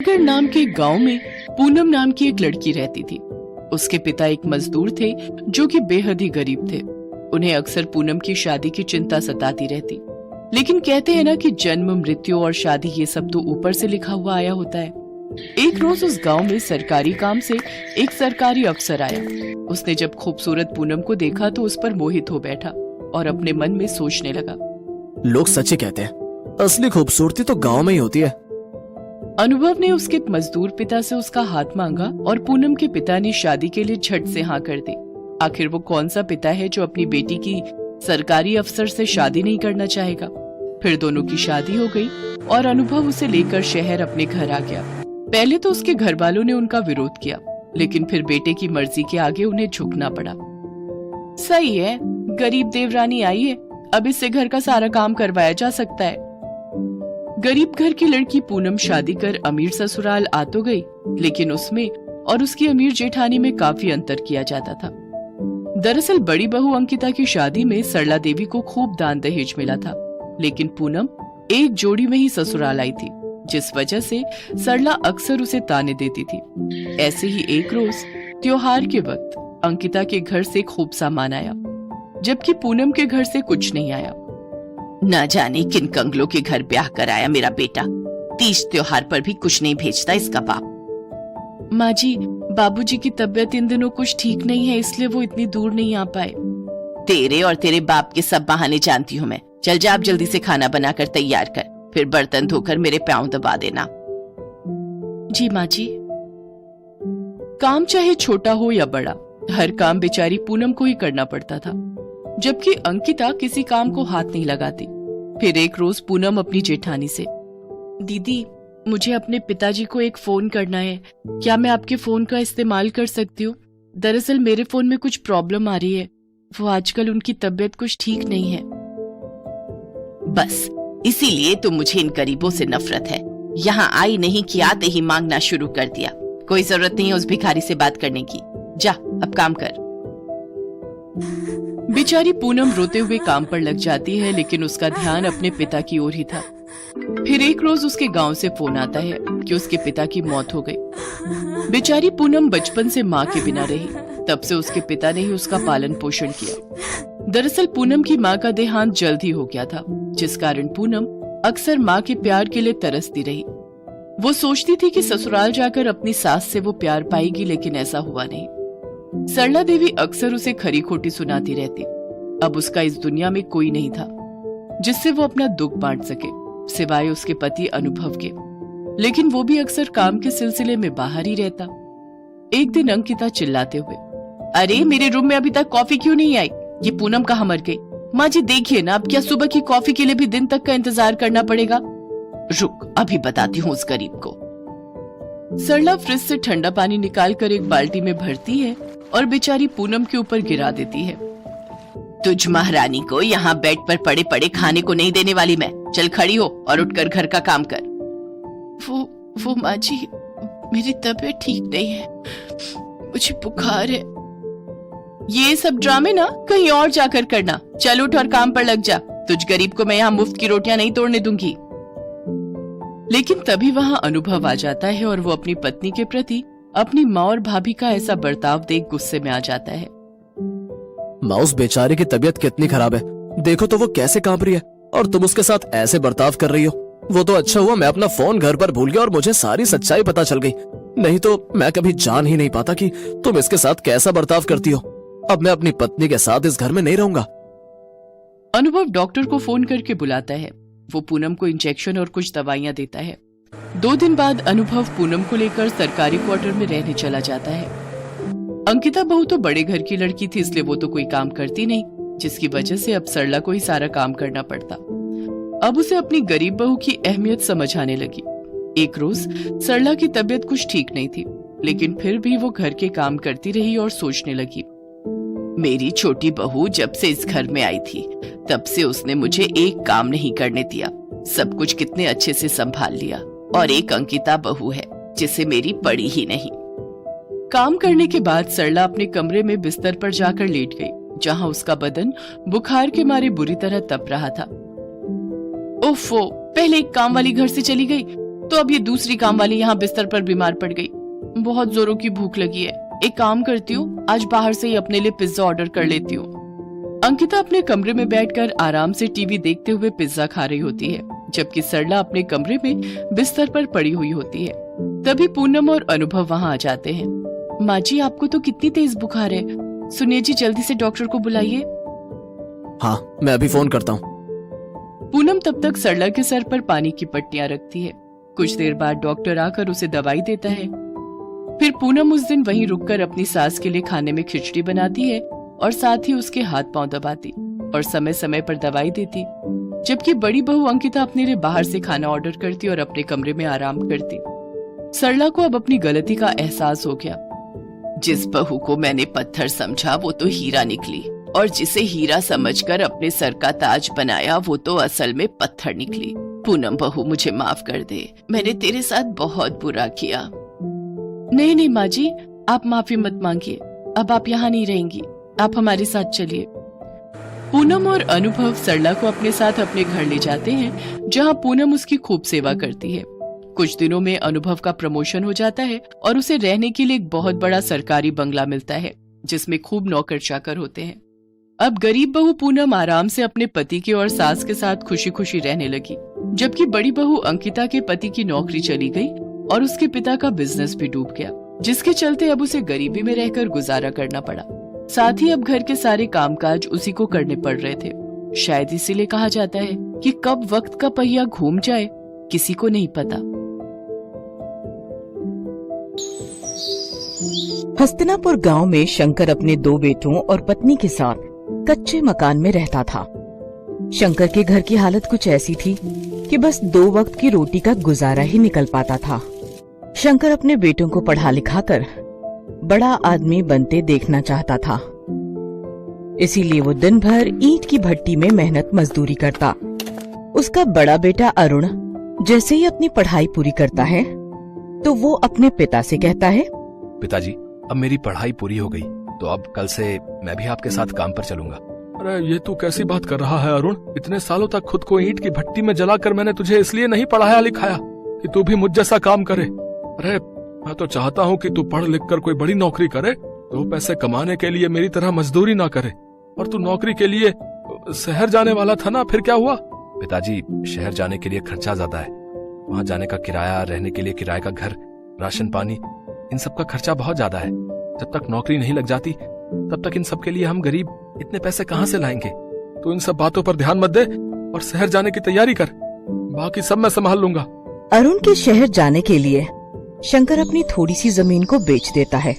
रानीगढ़ नाम के गांव में पूनम नाम की एक लड़की रहती थी। उसके पिता एक मजदूर थे जो कि बेहद ही गरीब थे। उन्हें अक्सर पूनम की शादी की चिंता सताती रहती। लेकिन कहते हैं ना कि जन्म, मृत्यु और शादी ये सब तो ऊपर से लिखा हुआ आया होता है। एक रोज उस गांव में सरकारी काम से एक सरकारी अफसर आया। उसने जब खूबसूरत पूनम को देखा तो उस पर मोहित हो बैठा और अपने मन में सोचने लगा। लोग सच ही कहते हैं, असली खूबसूरती तो गांव में ही होती है। अनुभव ने उसके मजदूर पिता से उसका हाथ मांगा और पूनम के पिता ने शादी के लिए झट से हाँ कर दी। आखिर वो कौन सा पिता है जो अपनी बेटी की सरकारी अफसर से शादी नहीं करना चाहेगा। फिर दोनों की शादी हो गई और अनुभव उसे लेकर शहर अपने घर आ गया। पहले तो उसके घर वालों ने उनका विरोध किया, लेकिन फिर बेटे की मर्जी के आगे उन्हें झुकना पड़ा। सही है, गरीब देवरानी आई है, अब इससे घर का सारा काम करवाया जा सकता है। गरीब घर की लड़की पूनम शादी कर अमीर ससुराल आ तो गई, लेकिन उसमें और उसकी अमीर जेठानी में काफी अंतर किया जाता था। दरअसल बड़ी बहू अंकिता की शादी में सरला देवी को खूब दान दहेज मिला था, लेकिन पूनम एक जोड़ी में ही ससुराल आई थी, जिस वजह से सरला अक्सर उसे ताने देती थी। ऐसे ही एक रोज त्योहार के वक्त अंकिता के घर से खूब सामान आया, जबकि पूनम के घर से कुछ नहीं आया। न जाने किन कंगलों के घर ब्याह कराया मेरा बेटा। तीज त्योहार पर भी कुछ नहीं भेजता इसका बाप। माँ जी, बाबूजी की तबीयत इन दिनों कुछ ठीक नहीं है, इसलिए वो इतनी दूर नहीं आ पाए। तेरे और तेरे बाप के सब बहाने जानती हूँ मैं। चल जा, आप जल्दी से खाना बनाकर तैयार कर, फिर बर्तन धोकर मेरे पांव दबा देना। जी माँ जी। काम चाहे छोटा हो या बड़ा, हर काम बेचारी पूनम को ही करना पड़ता था, जबकि अंकिता किसी काम को हाथ नहीं लगाती। फिर एक रोज पूनम अपनी जेठानी से, दीदी मुझे अपने पिताजी को एक फोन करना है, क्या मैं आपके फोन का इस्तेमाल कर सकती हूँ? दरअसल मेरे फोन में कुछ प्रॉब्लम आ रही है, वो आजकल उनकी तबीयत कुछ ठीक नहीं है। बस इसीलिए तो मुझे इन गरीबों से नफरत है। यहाँ आई नहीं कि आते ही मांगना शुरू कर दिया। कोई जरूरत नहीं है उस भिखारी से बात करने की। जा अब काम कर। बेचारी पूनम रोते हुए काम पर लग जाती है, लेकिन उसका ध्यान अपने पिता की ओर ही था। फिर एक रोज उसके गांव से फोन आता है कि उसके पिता की मौत हो गई। बेचारी पूनम बचपन से माँ के बिना रही, तब से उसके पिता ने ही उसका पालन पोषण किया। दरअसल पूनम की माँ का देहांत जल्द ही हो गया था, जिस कारण पूनम अक्सर माँ के प्यार के लिए तरसती रही। वो सोचती थी कि ससुराल जाकर अपनी सास से वो प्यार पाएगी, लेकिन ऐसा हुआ नहीं। सरला देवी अक्सर उसे खरी खोटी सुनाती रहती। अब उसका इस दुनिया में कोई नहीं था जिससे वो अपना दुख बांट सके, सिवाय उसके पति अनुभव के, लेकिन वो भी अक्सर काम के सिलसिले में बाहर ही रहता। एक दिन अंकिता चिल्लाते हुए, अरे मेरे रूम में अभी तक कॉफी क्यों नहीं आई? ये पूनम कहाँ मर गई? माँ जी देखिए ना, अब क्या सुबह की कॉफी के लिए भी दिन तक का इंतजार करना पड़ेगा? रुक, अभी बताती हूँ उस गरीब को। सरला फ्रिज से ठंडा पानी निकाल कर एक बाल्टी में भरती है और बेचारी पूनम के ऊपर गिरा देती है। तुझ महारानी को यहाँ बेड पर पड़े पड़े खाने को नहीं देने वाली मैं। चल खड़ी हो और उठकर घर का काम कर। वो माँ जी, मेरी तबीयत ठीक नहीं है, मुझे बुखार है। ये सब ड्रामे ना कहीं और जाकर करना। चल उठ और काम पर लग जा। तुझ गरीब को मैं यहाँ मुफ्त की रोटियां नहीं तोड़ने दूंगी। लेकिन तभी वहाँ अनुभव आ जाता है और वो अपनी पत्नी के प्रति अपनी माँ और भाभी का ऐसा बर्ताव देख गुस्से में आ जाता है। माँ, उस बेचारे की तबीयत कितनी खराब है, देखो तो वो कैसे कांप रही है, और तुम उसके साथ ऐसे बर्ताव कर रही हो। वो तो अच्छा हुआ मैं अपना फोन घर पर भूल गया और मुझे सारी सच्चाई पता चल गई, नहीं तो मैं कभी जान ही नहीं पाता कि तुम इसके साथ कैसा बर्ताव करती हो। अब मैं अपनी पत्नी के साथ इस घर में नहीं रहूंगा। अनुभव डॉक्टर को फोन करके बुलाता है। वो पूनम को इंजेक्शन और कुछ दवाइयां देता है। 2 दिन बाद अनुभव पूनम को लेकर सरकारी क्वार्टर में रहने चला जाता है। अंकिता बहू तो बड़े घर की लड़की थी, इसलिए वो तो कोई काम करती नहीं, जिसकी वजह से अब सरला को ही सारा काम करना पड़ता। अब उसे अपनी गरीब बहू की अहमियत समझ आने लगी। एक रोज सरला की तबीयत कुछ ठीक नहीं थी, लेकिन फिर भी वो घर के काम करती रही और सोचने लगी, मेरी छोटी बहू जब से इस घर में आई थी तब से उसने मुझे एक काम नहीं करने दिया। सब कुछ कितने अच्छे से संभाल लिया, और एक अंकिता बहू है जिसे मेरी पड़ी ही नहीं। काम करने के बाद सरला अपने कमरे में बिस्तर पर जाकर लेट गई, जहां उसका बदन बुखार के मारे बुरी तरह तप रहा था। ओफो, पहले एक काम वाली घर से चली गई, तो अब ये दूसरी काम वाली यहाँ बिस्तर पर बीमार पड़ गई। बहुत जोरों की भूख लगी है, एक काम करती हूँ, आज बाहर से ही अपने लिए पिज्जा ऑर्डर कर लेती हूँ। अंकिता अपने कमरे में बैठकर आराम से टीवी देखते हुए पिज्जा खा रही होती है, जबकि सरला अपने कमरे में बिस्तर पर पड़ी हुई होती है। तभी पूनम और अनुभव वहाँ आ जाते हैं। माँ जी, आपको तो कितनी तेज बुखार है, सुनिए जी जल्दी से डॉक्टर को बुलाइए। हाँ, मैं अभी फोन करता हूँ। पूनम तब तक सरला के सर पर पानी की पट्टियां रखती है। कुछ देर बाद डॉक्टर आकर उसे दवाई देता है। फिर पूनम उस दिन वहीं रुककर अपनी सास के लिए खाने में खिचड़ी बनाती है और साथ ही उसके हाथ पांव दबाती और समय समय पर दवाई देती, जबकि बड़ी बहू अंकिता अपने लिए बाहर से खाना ऑर्डर करती और अपने कमरे में आराम करती। सरला को अब अपनी गलती का एहसास हो गया। जिस बहू को मैंने पत्थर समझा वो तो हीरा निकली, और जिसे हीरा समझकर अपने सर का ताज बनाया वो तो असल में पत्थर निकली। पूनम बहू, मुझे माफ कर दे, मैंने तेरे साथ बहुत बुरा किया। नहीं नहीं माँ जी, आप माफी मत मांगिए, अब आप यहाँ नहीं रहेंगी, आप हमारे साथ चलिए। पूनम और अनुभव सरला को अपने साथ अपने घर ले जाते हैं, जहाँ पूनम उसकी खूब सेवा करती है। कुछ दिनों में अनुभव का प्रमोशन हो जाता है और उसे रहने के लिए एक बहुत बड़ा सरकारी बंगला मिलता है, जिसमें खूब नौकर चाकर होते हैं। अब गरीब बहू पूनम आराम से अपने पति के और सास के साथ खुशी खुशी रहने लगी, जबकि बड़ी बहू अंकिता के पति की नौकरी चली गई और उसके पिता का बिजनेस भी डूब गया, जिसके चलते अब उसे गरीबी में रहकर गुजारा करना पड़ा। साथ ही अब घर के सारे कामकाज उसी को करने पड़ रहे थे। शायद इसीलिए कहा जाता है कि कब वक्त का पहिया घूम जाए किसी को नहीं पता। हस्तिनापुर गांव में शंकर अपने 2 बेटों और पत्नी के साथ कच्चे मकान में रहता था। शंकर के घर की हालत कुछ ऐसी थी कि बस 2 वक्त की रोटी का गुजारा ही निकल पाता था। शंकर अपने बेटों को पढ़ा लिखा कर बड़ा आदमी बनते देखना चाहता था, इसीलिए वो दिन भर ईंट की भट्टी में मेहनत मजदूरी करता। उसका बड़ा बेटा अरुण जैसे ही अपनी पढ़ाई पूरी करता है तो वो अपने पिता से कहता है, पिताजी, अब मेरी पढ़ाई पूरी हो गई, तो अब कल से मैं भी आपके साथ काम पर चलूंगा। अरे ये तू कैसी बात कर रहा है अरुण? इतने सालों तक खुद को ईंट की भट्टी में जलाकर मैंने तुझे इसलिए नहीं पढ़ाया लिखाया कि तू भी मुझ जैसा काम करे। अरे मैं तो चाहता हूँ कि तू पढ़ लिख कर कोई बड़ी नौकरी करे, 2 पैसे कमाने के लिए मेरी तरह मजदूरी ना करे। और तू नौकरी के लिए शहर जाने वाला था ना, फिर क्या हुआ? पिताजी, शहर जाने के लिए खर्चा ज्यादा है, वहाँ जाने का किराया, रहने के लिए किराए का घर, राशन पानी, इन सब का खर्चा बहुत ज्यादा है। जब तक नौकरी नहीं लग जाती तब तक इन सब के लिए हम गरीब इतने पैसे कहाँ से लाएंगे? तू इन सब बातों पर ध्यान मत दे और शहर जाने की तैयारी कर, बाकी सब मैं संभाल लूंगा। अरुण के शहर जाने के लिए शंकर अपनी थोड़ी सी जमीन को बेच देता है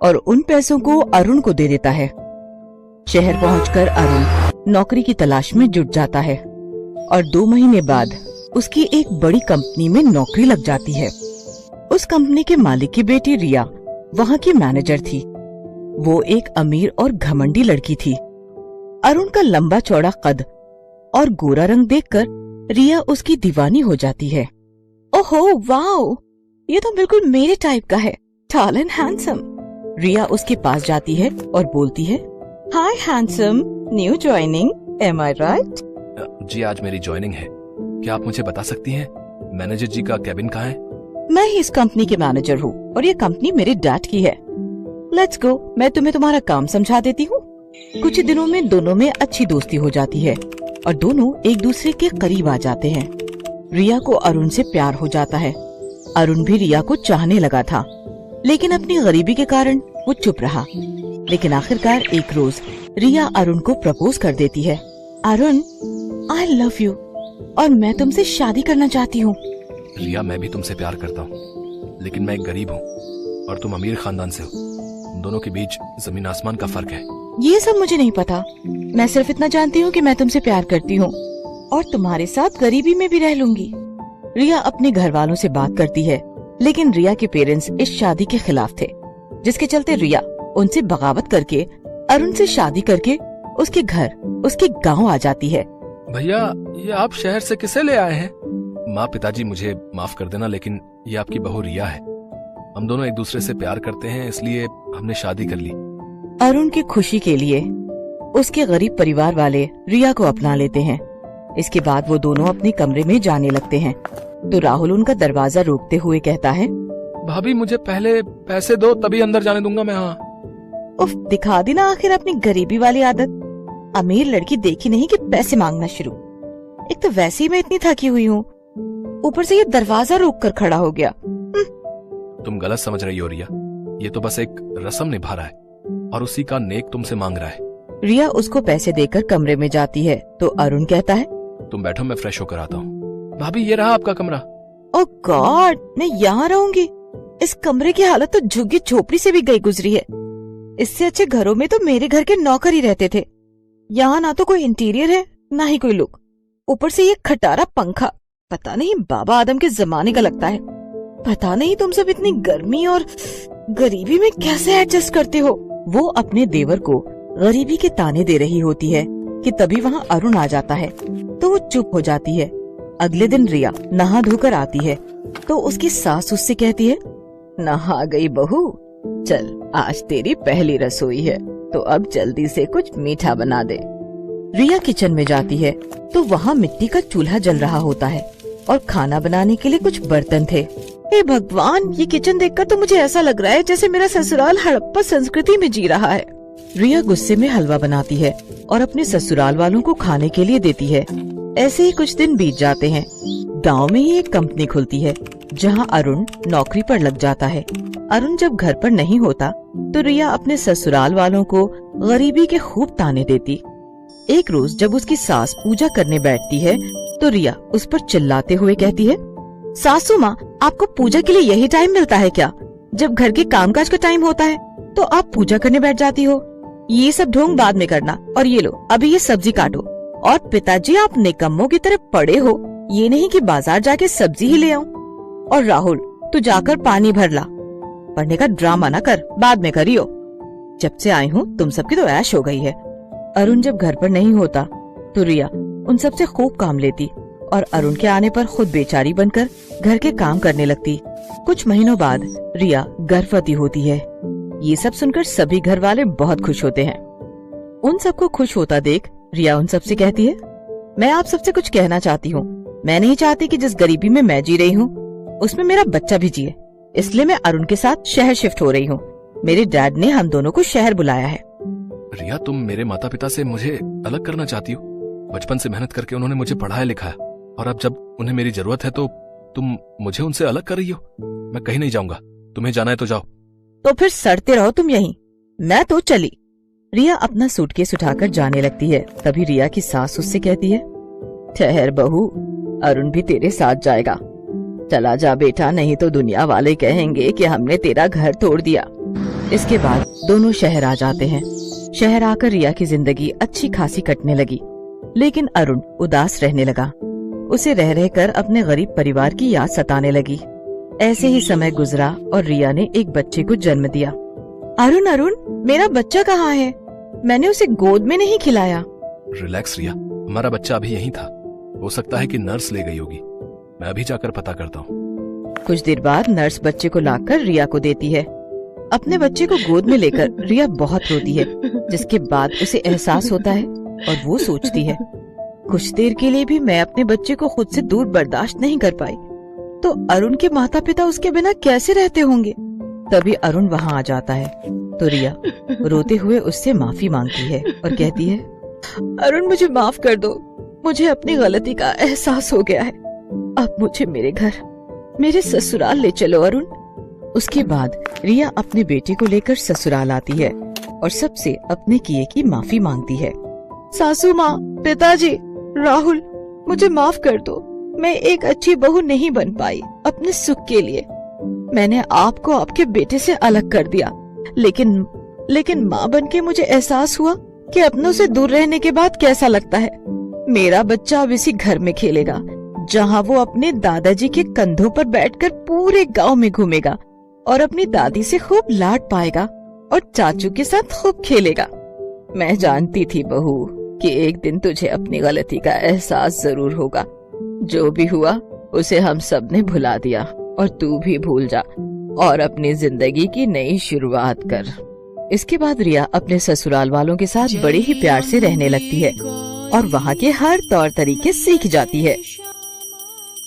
और उन पैसों को अरुण को दे देता है। शहर पहुंचकर अरुण नौकरी की तलाश में जुट जाता है और 2 महीने बाद उसकी एक बड़ी कंपनी में नौकरी लग जाती है। उस कंपनी के मालिक की बेटी रिया वहाँ की मैनेजर थी। वो एक अमीर और घमंडी लड़की थी। अरुण का लंबा चौड़ा कद और गोरा रंग देखकर रिया उसकी दीवानी हो जाती है। ओहो वाओ, ये तो बिल्कुल मेरे टाइप का है, टॉल एंड हैंडसम। रिया उसके पास जाती है और बोलती है, हाय हैंडसम, न्यू ज्वाइनिंग, एम आई राइट? जी, आज मेरी ज्वाइनिंग है। क्या आप मुझे बता सकती हैं मैनेजर जी का कैबिन कहाँ है? मैं ही इस कंपनी के मैनेजर हूँ और ये कंपनी मेरे डैड की है। लेट्स गो, मैं तुम्हें तुम्हारा काम समझा देती हूँ। कुछ दिनों में दोनों में अच्छी दोस्ती हो जाती है और दोनों एक दूसरे के करीब आ जाते हैं। रिया को अरुण से प्यार हो जाता है। अरुण भी रिया को चाहने लगा था, लेकिन अपनी गरीबी के कारण वो चुप रहा। लेकिन आखिरकार एक रोज रिया अरुण को प्रपोज कर देती है। अरुण, आई लव यू और मैं तुमसे शादी करना चाहती हूँ। रिया, मैं भी तुमसे प्यार करता हूँ, लेकिन मैं एक गरीब हूँ और तुम अमीर खानदान से हो। तुम दोनों के बीच जमीन आसमान का फर्क है। ये सब मुझे नहीं पता, मैं सिर्फ इतना जानती हूँ कि मैं तुमसे प्यार करती हूँ और तुम्हारे साथ गरीबी में भी रह लूंगी। रिया अपने घर वालों से बात करती है, लेकिन रिया के पेरेंट्स इस शादी के खिलाफ थे, जिसके चलते रिया उनसे बगावत करके अरुण से शादी करके उसके घर, उसके गाँव आ जाती है। भैया, ये आप शहर से किसे ले आए हैं? माँ, पिताजी, मुझे माफ कर देना, लेकिन ये आपकी बहू रिया है। हम दोनों एक दूसरे से प्यार करते हैं, इसलिए हमने शादी कर ली। अरुण की खुशी के लिए उसके गरीब परिवार वाले रिया को अपना लेते हैं। इसके बाद वो दोनों अपने कमरे में जाने लगते हैं। तो राहुल उनका दरवाजा रोकते हुए कहता है, भाभी मुझे पहले पैसे दो तभी अंदर जाने दूंगा मैं। हाँ उफ, दिखा दी ना आखिर अपनी गरीबी वाली आदत। अमीर लड़की देखी नहीं कि पैसे मांगना शुरू। एक तो वैसे ही मैं इतनी थकी हुई हूँ, ऊपर से ये दरवाजा रोक कर खड़ा हो गया। तुम गलत समझ रही हो रिया, ये तो बस एक रस्म निभा रहा है और उसी का नेक तुमसे मांग रहा है। रिया उसको पैसे देकर कमरे में जाती है तो अरुण कहता है, तुम बैठो, मैं फ्रेश होकर आता हूँ। भाभी ये रहा आपका कमरा। ओह गॉड, मैं यहाँ रहूंगी? इस कमरे की हालत तो झुग्गी झोपड़ी से भी गई गुजरी है। इससे अच्छे घरों में तो मेरे घर के नौकर ही रहते थे। यहाँ ना तो कोई इंटीरियर है ना ही कोई लुक, ऊपर से ये खटारा पंखा पता नहीं बाबा आदम के जमाने का लगता है। पता नहीं तुम सब इतनी गर्मी और गरीबी में कैसे एडजस्ट करते हो। वो अपने देवर को गरीबी के ताने दे रही होती है कि तभी वहाँ अरुण आ जाता है तो वो चुप हो जाती है। अगले दिन रिया नहा धोकर आती है तो उसकी सास उससे कहती है, नहा गई बहू, चल आज तेरी पहली रसोई है तो अब जल्दी से कुछ मीठा बना दे। रिया किचन में जाती है तो वहाँ मिट्टी का चूल्हा जल रहा होता है और खाना बनाने के लिए कुछ बर्तन थे। हे भगवान, ये किचन देखकर तो मुझे ऐसा लग रहा है जैसे मेरा ससुराल हड़प्पा संस्कृति में जी रहा है। रिया गुस्से में हलवा बनाती है और अपने ससुराल वालों को खाने के लिए देती है। ऐसे ही कुछ दिन बीत जाते हैं। गांव में ही एक कंपनी खुलती है जहां अरुण नौकरी पर लग जाता है। अरुण जब घर पर नहीं होता तो रिया अपने ससुराल वालों को गरीबी के खूब ताने देती। एक रोज जब उसकी सास पूजा करने बैठती है तो रिया उस पर चिल्लाते हुए कहती है, सासू माँ, आपको पूजा के लिए यही टाइम मिलता है क्या? जब घर के कामकाज का टाइम होता है तो आप पूजा करने बैठ जाती हो। ये सब ढोंग बाद में करना, और ये लो अभी ये सब्जी काटो। और पिताजी, आप निकम्मों की तरह पड़े हो, ये नहीं कि बाजार जाके सब्जी ही ले आऊं। और राहुल, तू जाकर पानी भर ला। पढ़ने का ड्रामा ना कर, बाद में करियो। जब से आई हूँ तुम सबकी तो ऐश हो गई है। अरुण जब घर पर नहीं होता तो रिया उन सब से खूब काम लेती और अरुण के आने पर खुद बेचारी बनकर घर के काम करने लगती। कुछ महीनों बाद रिया गर्भवती होती है। ये सब सुनकर सभी घर वाले बहुत खुश होते हैं। उन सबको खुश होता देख रिया उन सबसे कहती है, मैं आप सबसे कुछ कहना चाहती हूँ। मैं नहीं चाहती कि जिस गरीबी में मैं जी रही हूँ उसमें मेरा बच्चा भी जिए, इसलिए मैं अरुण के साथ शहर शिफ्ट हो रही हूँ। मेरे डैड ने हम दोनों को शहर बुलाया है। रिया, तुम मेरे माता पिता से मुझे अलग करना चाहती हो? बचपन से मेहनत करके उन्होंने मुझे पढ़ाया लिखाया और अब जब उन्हें मेरी जरूरत है तो तुम मुझे उनसे अलग कर रही हो। मैं कहीं नहीं जाऊंगा, तुम्हें जाना है तो जाओ। तो फिर सड़ते रहो तुम यहीं, मैं तो चली। रिया अपना सूटकेस उठाकर जाने लगती है। तभी रिया की सास उससे कहती है, ठहर बहू, अरुण भी तेरे साथ जाएगा। चला जा बेटा, नहीं तो दुनिया वाले कहेंगे कि हमने तेरा घर तोड़ दिया। इसके बाद दोनों शहर आ जाते हैं। शहर आकर रिया की जिंदगी अच्छी खासी कटने लगी, लेकिन अरुण उदास रहने लगा। उसे रह रहकर अपने गरीब परिवार की याद सताने लगी। ऐसे ही समय गुजरा और रिया ने एक बच्चे को जन्म दिया। अरुण, अरुण, मेरा बच्चा कहाँ है? मैंने उसे गोद में नहीं खिलाया। रिलैक्स रिया, हमारा बच्चा अभी यहीं था। हो सकता है कि नर्स ले गई होगी। मैं अभी जाकर पता करता हूँ। कुछ देर बाद नर्स बच्चे को लाकर रिया को देती है। अपने बच्चे को गोद में लेकर रिया बहुत रोती है, जिसके बाद उसे एहसास होता है और वो सोचती है, कुछ देर के लिए भी मैं अपने बच्चे को खुद से दूर बर्दाश्त नहीं कर पाई तो अरुण के माता पिता उसके बिना कैसे रहते होंगे। तभी अरुण वहाँ आ जाता है तो रिया रोते हुए उससे माफी मांगती है और कहती है, अरुण मुझे माफ कर दो, मुझे अपनी गलती का एहसास हो गया है। अब मुझे मेरे घर, मेरे ससुराल ले चलो अरुण। उसके बाद रिया अपने बेटे को लेकर ससुराल आती है और सबसे अपने किए की माफी मांगती है। सासू माँ, पिताजी, राहुल, मुझे माफ कर दो। मैं एक अच्छी बहू नहीं बन पाई अपने सुख के लिए। मैंने आपको आपके बेटे से अलग कर दिया, लेकिन माँ बनके मुझे एहसास हुआ कि अपनों से दूर रहने के बाद कैसा लगता है। मेरा बच्चा अब इसी घर में खेलेगा जहाँ वो अपने दादाजी के कंधों पर बैठकर पूरे गांव में घूमेगा और अपनी दादी से खूब लाड पाएगा और चाचू के साथ खूब खेलेगा। मैं जानती थी बहू कि एक दिन तुझे अपनी गलती का एहसास जरूर होगा। जो भी हुआ उसे हम सब ने भुला दिया और तू भी भूल जा और अपनी जिंदगी की नई शुरुआत कर। इसके बाद रिया अपने ससुराल वालों के साथ बड़े ही प्यार से रहने लगती है और वहाँ के हर तौर तरीके सीख जाती है।